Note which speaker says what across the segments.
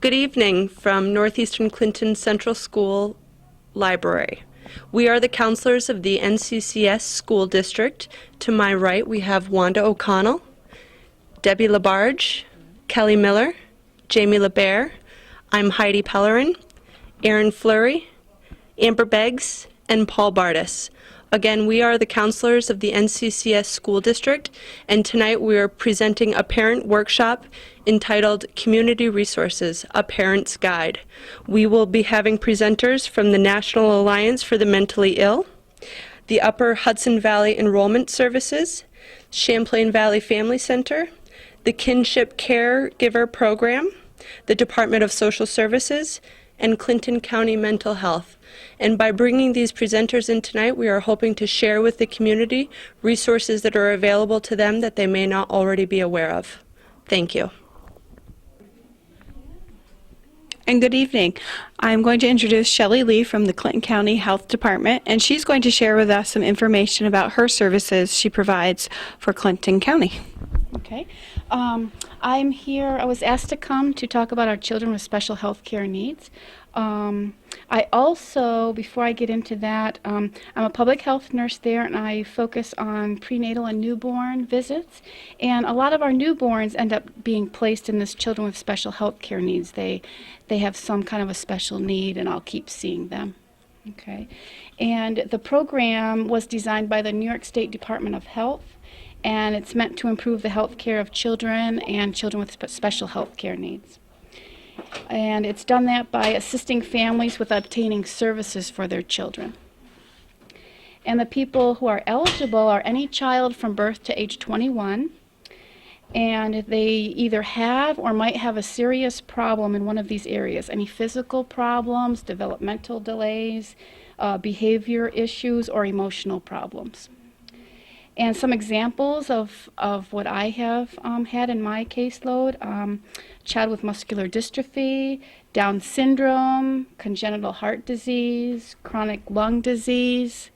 Speaker 1: Good evening from Northeastern Clinton Central School Library. We are the counselors of the NCCS School District. To my right, we have Wanda O'Connell, Debbie Labarge, Kelly Miller, Jamie LeBear. I'm Heidi Pellerin, Aaron Fleury, Amber Beggs, and Paul Bardis. Again, we are the counselors of the NCCS School District, and tonight we are presenting a parent workshop entitled Community Resources, A Parent's Guide. We will be having presenters from the National Alliance for the Mentally Ill, the Upper Hudson Valley Enrollment Services, Champlain Valley Family Center, the Kinship Caregiver Program, the Department of Social Services, and Clinton County Mental Health. And by bringing these presenters in tonight, we are hoping to share with the community resources that are available to them that they may not already be aware of. Thank you.
Speaker 2: And good evening. I'm going to introduce Shelley Lee from the Clinton County Health Department, and she's going to share with us some information about her services she provides for Clinton County.
Speaker 3: Okay. I'm here, I was asked to come to talk about our children with special health care needs. I also, before I get into that, I'm a public health nurse there, and I focus on prenatal and newborn visits. And a lot of our newborns end up being placed in this children with special health care needs. They have some kind of a special need, and I'll keep seeing them. Okay. And the program was designed by the New York State Department of Health, and it's meant to improve the health care of children and children with special health care needs. And it's done that by assisting families with obtaining services for their children. And the people who are eligible are any child from birth to age 21, and they either have or might have a serious problem in one of these areas, any physical problems, developmental delays, behavior issues, or emotional problems. And some examples of what I have had in my caseload: child with muscular dystrophy, Down syndrome, congenital heart disease, chronic lung disease,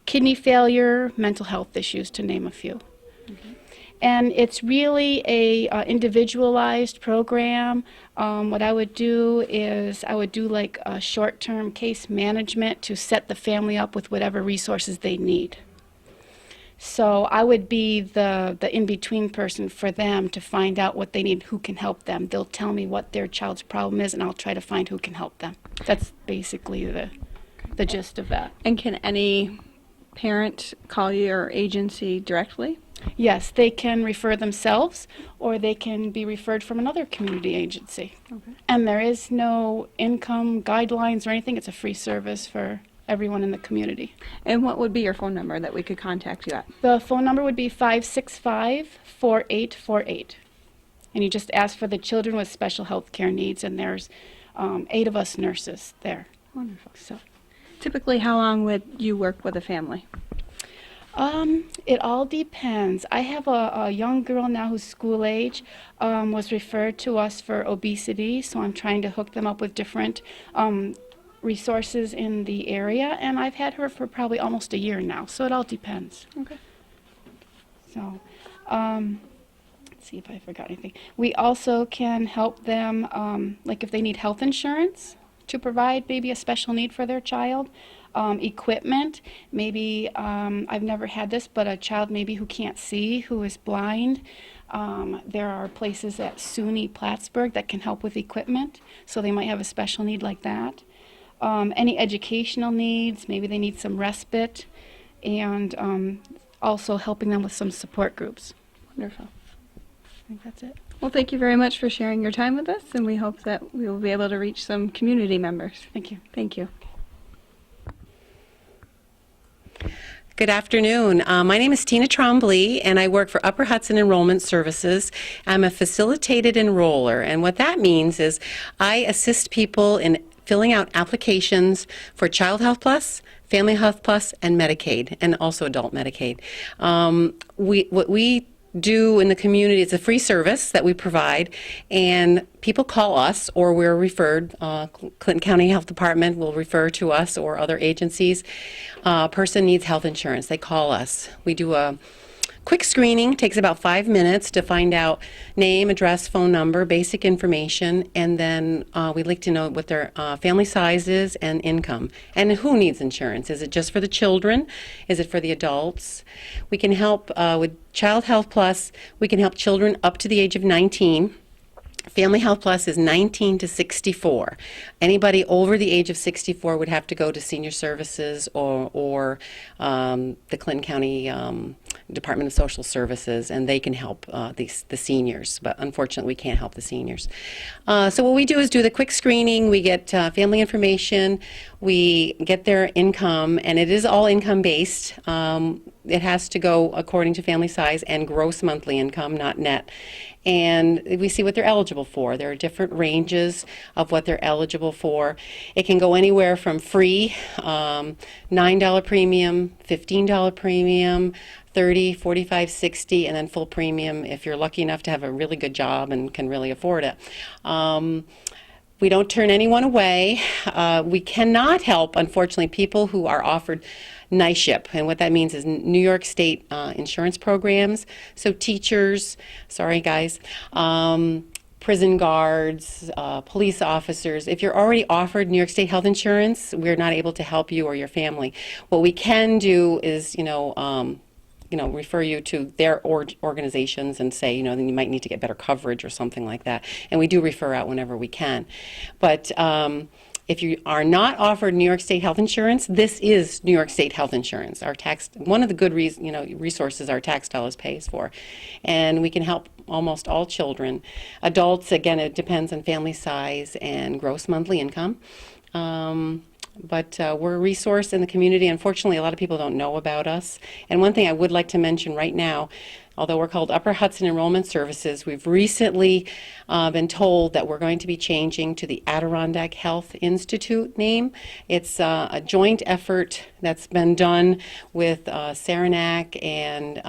Speaker 3: kidney failure, mental health issues, to name a few. Mm-hmm. And it's really a individualized program. What I would do is I would do like a short-term case management to set the family up with whatever resources they need. So I would be the in-between person for them to find out what they need, who can help them. They'll tell me what their child's problem is, and I'll try to find who can help them. That's basically the gist of that.
Speaker 2: And can any parent call your agency directly?
Speaker 3: Yes, they can refer themselves, or they can be referred from another community agency. Okay. And there is no income guidelines or anything. It's a free service for everyone in the community.
Speaker 2: And what would be your phone number that we could contact you at?
Speaker 3: The phone number would be 565-4848. And you just ask for the children with special health care needs, and there's 8 of us nurses there.
Speaker 2: Wonderful. So, typically, how long would you work with a family?
Speaker 3: It all depends. I have a young girl now who's school age, was referred to us for obesity, so I'm trying to hook them up with different resources in the area, and I've had her for probably almost a year now, so it all depends.
Speaker 2: Okay.
Speaker 3: So, let's see if I forgot anything. We also can help them, like if they need health insurance to provide maybe a special need for their child, equipment, maybe, I've never had this, but a child maybe who can't see, who is blind. There are places at SUNY Plattsburgh that can help with equipment, so they might have a special need like that. Any educational needs, maybe they need some respite, and also helping them with some support groups.
Speaker 2: Wonderful.
Speaker 3: I think that's it.
Speaker 2: Well, thank you very much for sharing your time with us, and we hope that we will be able to reach some community members.
Speaker 3: Thank you.
Speaker 2: Thank you.
Speaker 4: Good afternoon. My name is Tina Trombley, and I work for Upper Hudson Enrollment Services. I'm a facilitated enroller, and what that means is I assist people in filling out applications for Child Health Plus, Family Health Plus, and Medicaid, and also Adult Medicaid. What we do in the community, it's a free service that we provide, and people call us, or we're referred. Clinton County Health Department will refer to us or other agencies. A person needs health insurance, they call us. We do a quick screening, takes about 5 minutes to find out name, address, phone number, basic information, and then we'd like to know what their family size is and income, and who needs insurance. Is it just for the children? Is it for the adults? We can help with Child Health Plus. We can help children up to the age of 19. Family Health Plus is 19 to 64. Anybody over the age of 64 would have to go to Senior Services or the Clinton County Department of Social Services, and they can help the seniors. But unfortunately, we can't help the seniors. So what we do is do the quick screening. We get family information. We get their income, and it is all income-based. It has to go according to family size and gross monthly income, not net. And we see what they're eligible for. There are different ranges of what they're eligible for. It can go anywhere from free, $9 premium, $15 premium, $30, $45, $60, and then full premium if you're lucky enough to have a really good job and can really afford it. We don't turn anyone away. We cannot help, unfortunately, people who are offered NYSHIP, and what that means is New York State insurance programs. So teachers, sorry guys, prison guards, police officers. If you're already offered New York State health insurance, we're not able to help you or your family. What we can do is, refer you to their organizations and say, then you might need to get better coverage or something like that. And we do refer out whenever we can. But if you are not offered New York State health insurance, this is New York State health insurance. One of the good resources our tax dollars pays for, and we can help almost all children. Adults, again, it depends on family size and gross monthly income. But we're a resource in the community. Unfortunately, a lot of people don't know about us. And one thing I would like to mention right now, although we're called Upper Hudson Enrollment Services, we've recently been told that we're going to be changing to the Adirondack Health Institute name. It's a joint effort that's been done with Saranac and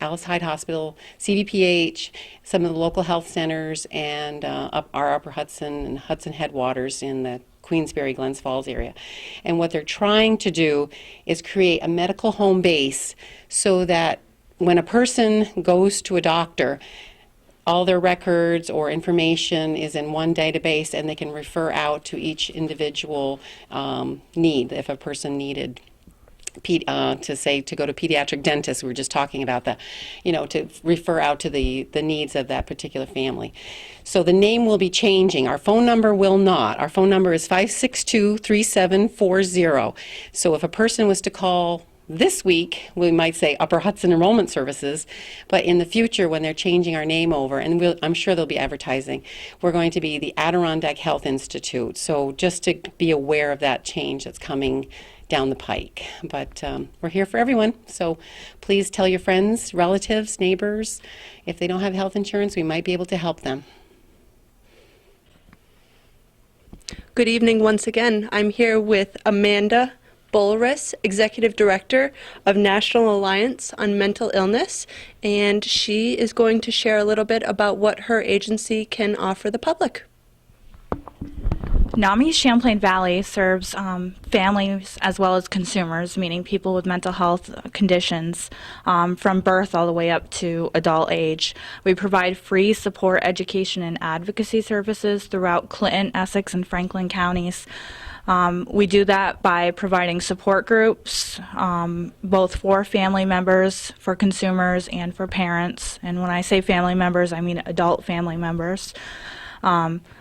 Speaker 4: Alice Hyde Hospital, CVPH, some of the local health centers, and our Upper Hudson and Hudson Headwaters in the Queensbury, Glens Falls area. And what they're trying to do is create a medical home base so that when a person goes to a doctor, all their records or information is in one database, and they can refer out to each individual need. If a person needed to go to pediatric dentist, we were just talking about that, to refer out to the needs of that particular family. So the name will be changing. Our phone number will not. Our phone number is 562-3740. So if a person was to call this week, we might say Upper Hudson Enrollment Services, but in the future when they're changing our name over, and I'm sure they'll be advertising, we're going to be the Adirondack Health Institute. So just to be aware of that change that's coming down the pike. But we're here for everyone, so please tell your friends, relatives, neighbors. If they don't have health insurance, we might be able to help them.
Speaker 1: Good evening once again. I'm here with Amanda Bulris, Executive Director of National Alliance on Mental Illness, and she is going to share a little bit about what her agency can offer the public.
Speaker 5: NAMI Champlain Valley serves families as well as consumers, meaning people with mental health conditions from birth all the way up to adult age. We provide free support, education, and advocacy services throughout Clinton, Essex, and Franklin counties. We do that by providing support groups, both for family members, for consumers, and for parents. And when I say family members, I mean adult family members.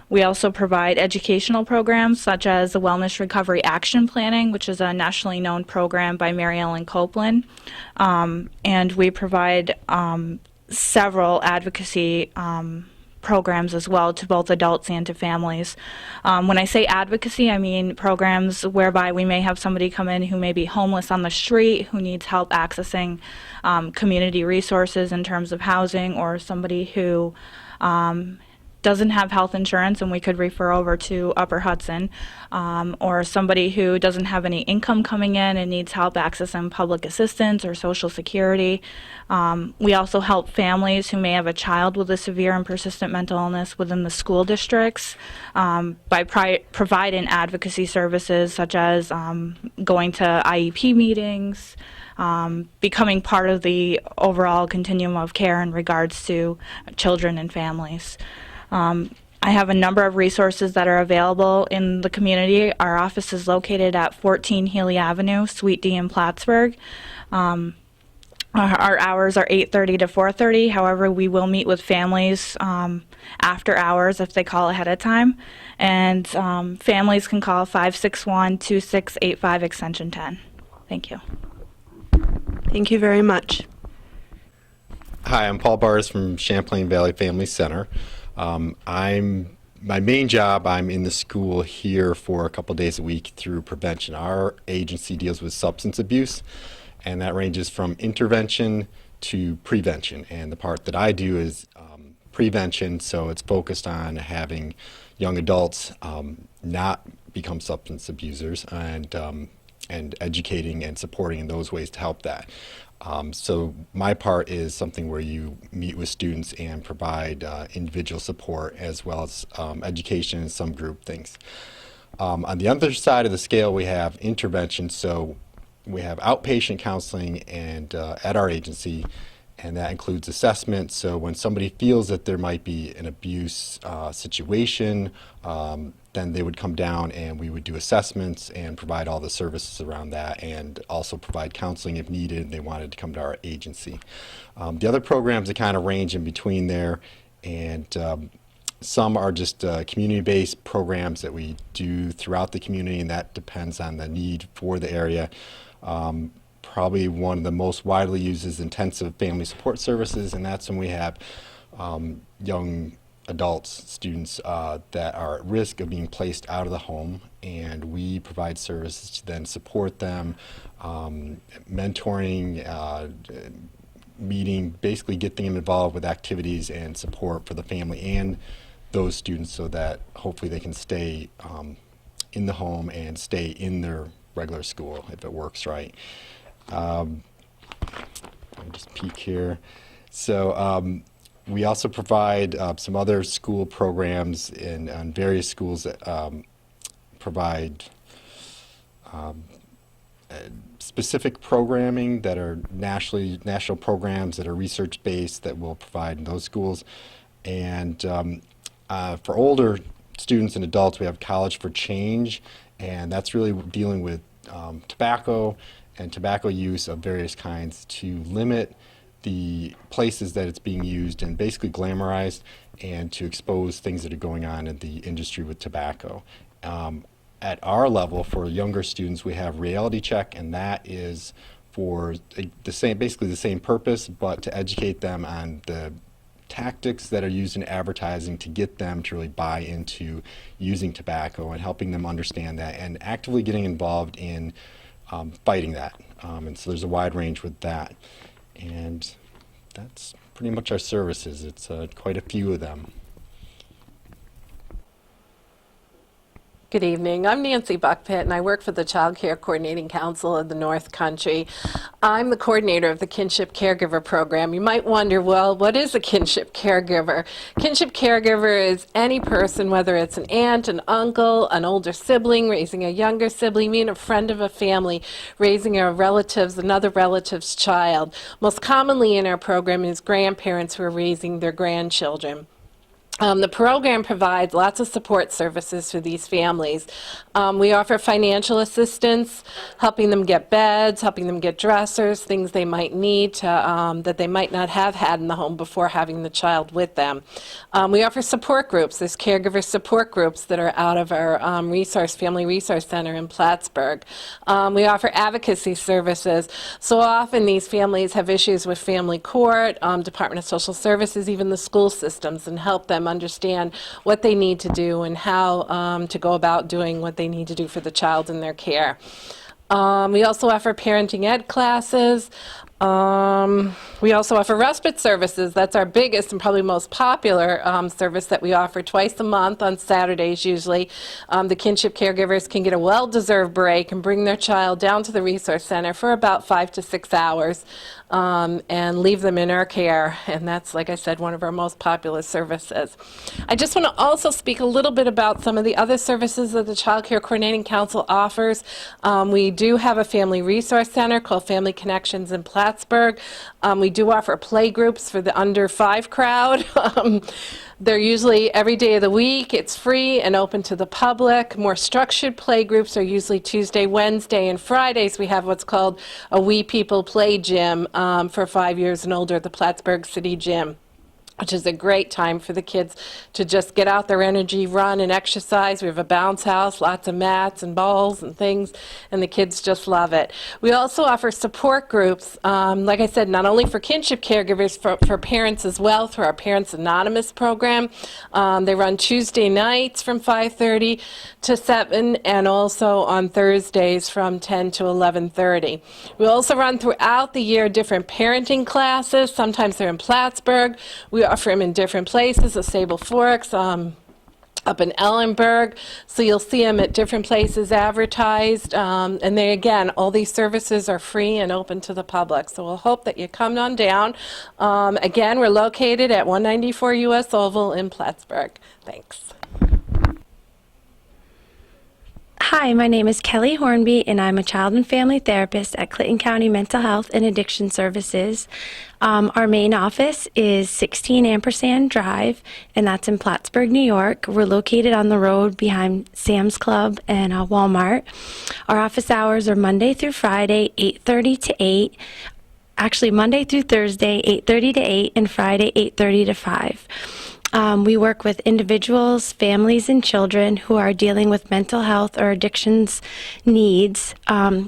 Speaker 5: We also provide educational programs such as the Wellness Recovery Action Planning, which is a nationally known program by Mary Ellen Copeland. And we provide several advocacy programs as well to both adults and to families. When I say advocacy, I mean programs whereby we may have somebody come in who may be homeless on the street, who needs help accessing community resources in terms of housing, or somebody who doesn't have health insurance and we could refer over to Upper Hudson, or somebody who doesn't have any income coming in and needs help accessing public assistance or Social Security. We also help families who may have a child with a severe and persistent mental illness within the school districts by providing advocacy services such as going to IEP meetings, becoming part of the overall continuum of care in regards to children and families. I have a number of resources that are available in the community. Our office is located at 14 Healy Avenue, Suite D in Plattsburgh. Our hours are 8:30 to 4:30. However, we will meet with families after hours if they call ahead of time. And families can call 561-2685 extension 10. Thank you.
Speaker 1: Thank you very much.
Speaker 6: Hi, I'm Paul Bars from Champlain Valley Family Center. My main job, I'm in the school here for a couple days a week through prevention. Our agency deals with substance abuse, and that ranges from intervention to prevention. And the part that I do is prevention, so it's focused on having young adults not become substance abusers and educating and supporting in those ways to help that. So my part is something where you meet with students and provide individual support as well as education and some group things. On the other side of the scale, we have intervention. So we have outpatient counseling and at our agency, and that includes assessment. So when somebody feels that there might be an abuse situation, then they would come down and we would do assessments and provide all the services around that, and also provide counseling if needed. They wanted to come to our agency. The other programs that kind of range in between there, and some are just community-based programs that we do throughout the community, and that depends on the need for the area. Probably one of the most widely used is intensive family support services, and that's when we have young adults, students that are at risk of being placed out of the home, and we provide services to then support them, mentoring, meeting, basically getting them involved with activities and support for the family and those students so that hopefully they can stay in the home and stay in their regular school if it works right. Let me just peek here. So we also provide some other school programs in various schools that provide specific programming that are national programs that are research-based that we'll provide in those schools. And for older students and adults, we have College for Change, and that's really dealing with tobacco and tobacco use of various kinds to limit the places that it's being used and basically glamorized, and to expose things that are going on in the industry with tobacco. At our level, for younger students, we have Reality Check, and that is for basically the same purpose, but to educate them on the tactics that are used in advertising to get them to really buy into using tobacco, and helping them understand that and actively getting involved in fighting that. And so there's a wide range with that. And that's pretty much our services. It's quite a few of them.
Speaker 7: Good evening. I'm Nancy Buckpitt, and I work for the Child Care Coordinating Council of the North Country. I'm the coordinator of the Kinship Caregiver program. You might wonder, well, what is a Kinship Caregiver? Kinship Caregiver is any person, whether it's an aunt, an uncle, an older sibling raising a younger sibling, even a friend of a family raising another relative's child. Most commonly in our program is grandparents who are raising their grandchildren. The program provides lots of support services for these families. We offer financial assistance, helping them get beds, helping them get dressers, things they might need that they might not have had in the home before having the child with them. We offer support groups. There's caregiver support groups that are out of our Family Resource Center in Plattsburgh. We offer advocacy services. So often these families have issues with family court, Department of Social Services, even the school systems, and help them understand what they need to do and how to go about doing what they need to do for the child in their care. We also offer parenting ed classes. We also offer respite services. That's our biggest and probably most popular service that we offer twice a month on Saturdays usually. The Kinship caregivers can get a well-deserved break and bring their child down to the resource center for about 5 to 6 hours and leave them in our care. And that's, like I said, one of our most popular services. I just want to also speak a little bit about some of the other services that the Child Care Coordinating Council offers. We do have a family resource center called Family Connections in Plattsburgh. We do offer play groups for the under 5 crowd. They're usually every day of the week. It's free and open to the public. More structured play groups are usually Tuesday, Wednesday, and Fridays. We have what's called a We People Play Gym for 5 years and older at the Plattsburgh City Gym, which is a great time for the kids to just get out their energy, run and exercise. We have a bounce house, lots of mats and balls and things, and the kids just love it. We also offer support groups, like I said, not only for kinship caregivers, for parents as well, through our Parents Anonymous program. They run Tuesday nights from 5:30 to 7, and also on Thursdays from 10 to 11:30. We also run throughout the year different parenting classes. Sometimes they're in Plattsburgh. We offer them in different places, at Sable Forks, up in Ellenburg, so you'll see them at different places advertised. And they, again, all these services are free and open to the public, so we'll hope that you come on down. Again, we're located at 194 US Oval in Plattsburgh. Thanks.
Speaker 8: Hi, my name is Kelly Hornby, and I'm a child and family therapist at Clinton County Mental Health and Addiction Services. Our main office is 16 Ampersand Drive, and that's in Plattsburgh, New York. We're located on the road behind Sam's Club and Walmart. Our office hours are Monday through Friday, 8:30 to 8. Actually, Monday through Thursday, 8:30 to 8, and Friday, 8:30 to 5. We work with individuals, families, and children who are dealing with mental health or addictions needs.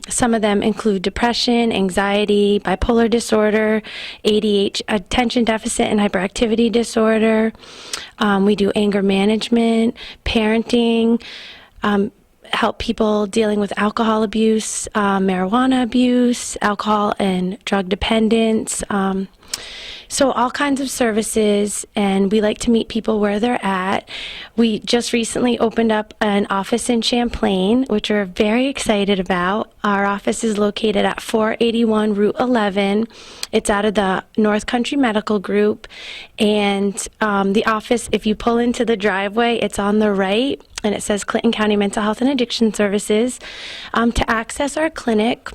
Speaker 8: Some of them include depression, anxiety, bipolar disorder, ADHD, attention deficit and hyperactivity disorder. We do anger management, parenting, help people dealing with alcohol abuse, marijuana abuse, alcohol and drug dependence. So all kinds of services, and we like to meet people where they're at. We just recently opened up an office in Champlain, which we're very excited about. Our office is located at 481 Route 11. It's out of the North Country Medical Group, and the office, if you pull into the driveway, it's on the right, and it says Clinton County Mental Health and Addiction Services. To access our clinic,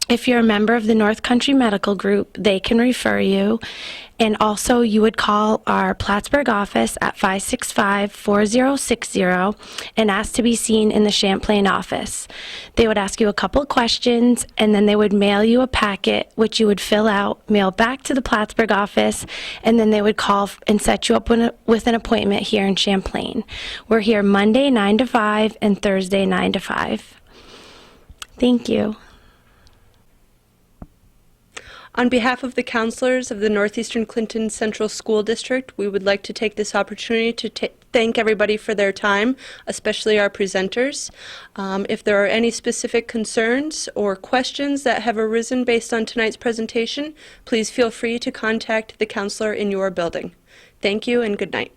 Speaker 8: if you're a member of the North Country Medical Group, they can refer you. And also, you would call our Plattsburgh office at 565-4060 and ask to be seen in the Champlain office. They would ask you a couple of questions, and then they would mail you a packet, which you would fill out, mail back to the Plattsburgh office, and then they would call and set you up with an appointment here in Champlain. We're here Monday 9 to 5 and Thursday 9 to 5. Thank you.
Speaker 1: On behalf of the counselors of the Northeastern Clinton Central School District, we would like to take this opportunity to thank everybody for their time, especially our presenters. If there are any specific concerns or questions that have arisen based on tonight's presentation, please feel free to contact the counselor in your building. Thank you and good night.